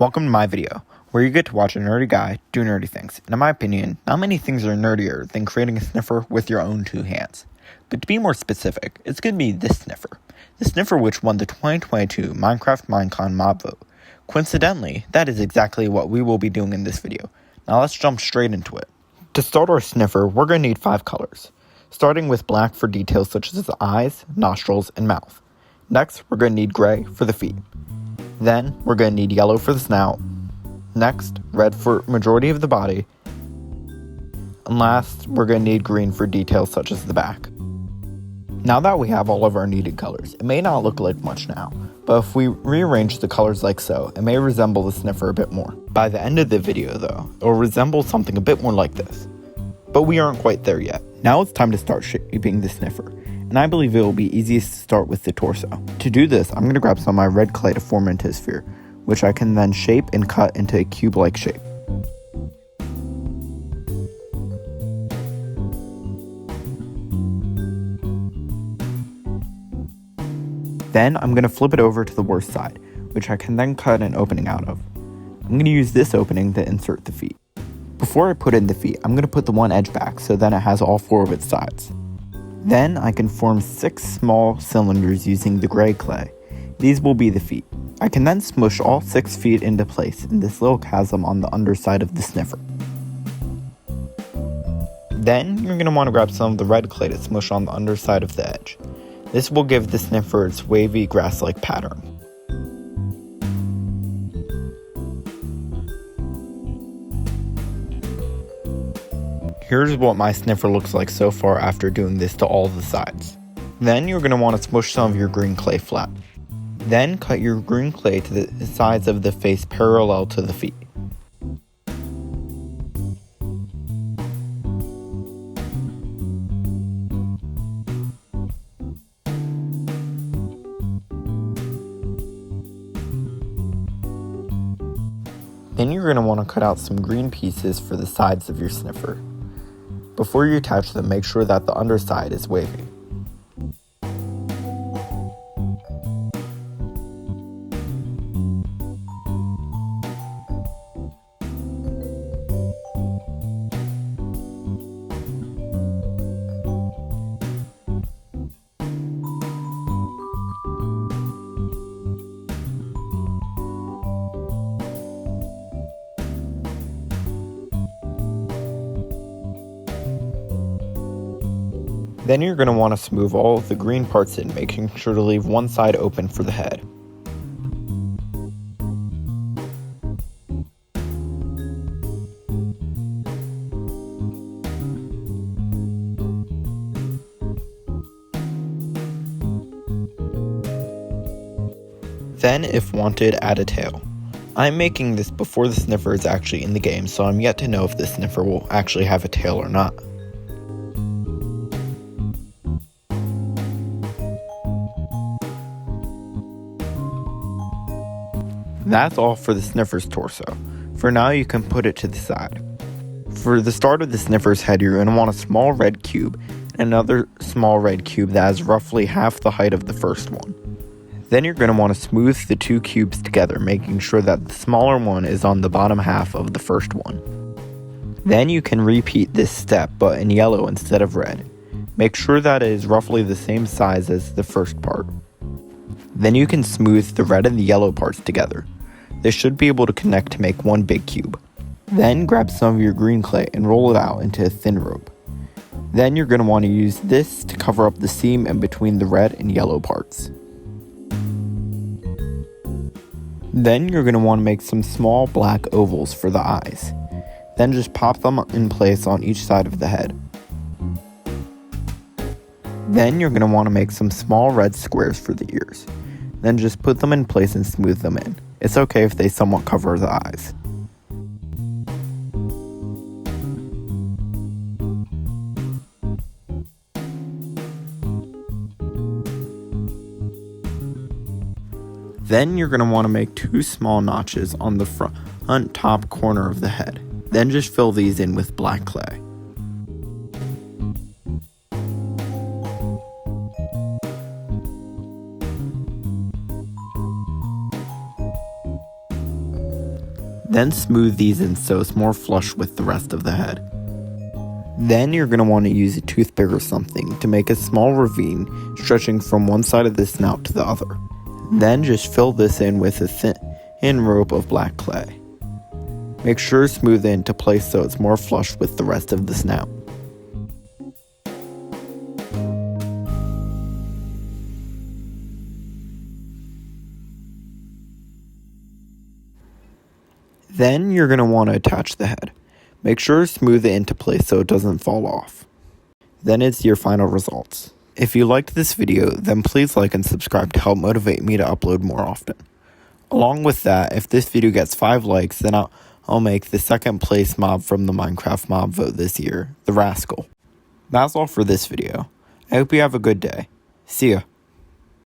Welcome to my video, where you get to watch a nerdy guy do nerdy things. And in my opinion, not many things are nerdier than creating a sniffer with your own two hands. But to be more specific, it's going to be this sniffer. The sniffer which won the 2022 Minecraft Minecon mob vote. Coincidentally, that is exactly what we will be doing in this video. Now let's jump straight into it. To start our sniffer, we're going to need 5 colors, starting with black for details such as the eyes, nostrils, and mouth. Next, we're going to need gray for the feet. Then, we're going to need yellow for the snout. Next, red for majority of the body. And last, we're going to need green for details such as the back. Now that we have all of our needed colors, it may not look like much now, but if we rearrange the colors like so, it may resemble the sniffer a bit more. By the end of the video though, it will resemble something a bit more like this. But we aren't quite there yet. Now it's time to start shaping the sniffer. And I believe it will be easiest to start with the torso. To do this, I'm going to grab some of my red clay to form into a sphere, which I can then shape and cut into a cube-like shape. Then I'm going to flip it over to the worst side, which I can then cut an opening out of. I'm going to use this opening to insert the feet. Before I put in the feet, I'm going to put the one edge back so then it has all 4 of its sides. Then I can form 6 small cylinders using the gray clay. These will be the feet. I can then smush all 6 feet into place in this little chasm on the underside of the sniffer. Then you're going to want to grab some of the red clay to smush on the underside of the edge. This will give the sniffer its wavy grass-like pattern. Here's what my sniffer looks like so far after doing this to all the sides. Then you're going to want to smush some of your green clay flat. Then cut your green clay to the sides of the face parallel to the feet. Then you're going to want to cut out some green pieces for the sides of your sniffer. Before you attach them, make sure that the underside is wavy. Then you're going to want to smooth all of the green parts in, making sure to leave one side open for the head. Then, if wanted, add a tail. I'm making this before the sniffer is actually in the game, so I'm yet to know if the sniffer will actually have a tail or not. That's all for the sniffer's torso. For now, you can put it to the side. For the start of the sniffer's head, you're going to want a small red cube and another small red cube that is roughly half the height of the first one. Then you're going to want to smooth the 2 cubes together, making sure that the smaller one is on the bottom half of the first one. Then you can repeat this step, but in yellow instead of red. Make sure that it is roughly the same size as the first part. Then you can smooth the red and the yellow parts together. They should be able to connect to make one big cube. Then grab some of your green clay and roll it out into a thin rope. Then you're going to want to use this to cover up the seam in between the red and yellow parts. Then you're going to want to make some small black ovals for the eyes. Then just pop them in place on each side of the head. Then you're going to want to make some small red squares for the ears. Then just put them in place and smooth them in. It's okay if they somewhat cover the eyes. Then you're going to want to make 2 small notches on the front top corner of the head. Then just fill these in with black clay. Then smooth these in so it's more flush with the rest of the head. Then you're going to want to use a toothpick or something to make a small ravine stretching from one side of the snout to the other. Then just fill this in with a thin rope of black clay. Make sure to smooth it into place so it's more flush with the rest of the snout. Then you're going to want to attach the head. Make sure to smooth it into place so it doesn't fall off. Then it's your final results. If you liked this video, then please like and subscribe to help motivate me to upload more often. Along with that, if this video gets 5 likes, then I'll make the second place mob from the Minecraft mob vote this year, the Rascal. That's all for this video. I hope you have a good day. See ya.